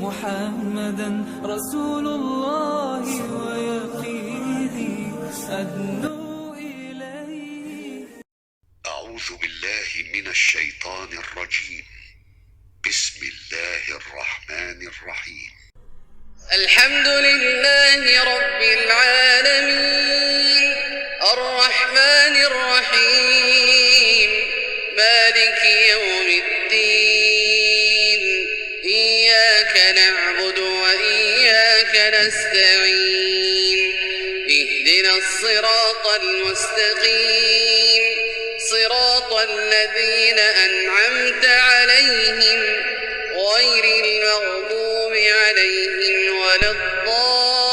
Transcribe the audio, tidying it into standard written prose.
محمدا رسول الله ويقيني أدنو إليه. أعوذ بالله من الشيطان الرجيم. بسم الله الرحمن الرحيم. الحمد لله رب العالمين الرحمن الرحيم مالك يوم الدين إياك نعبد وإياك نستعين اهدنا الصراط المستقيم صراط الذين أنعمت عليهم غير المغضوب عليهم ولا الضالين.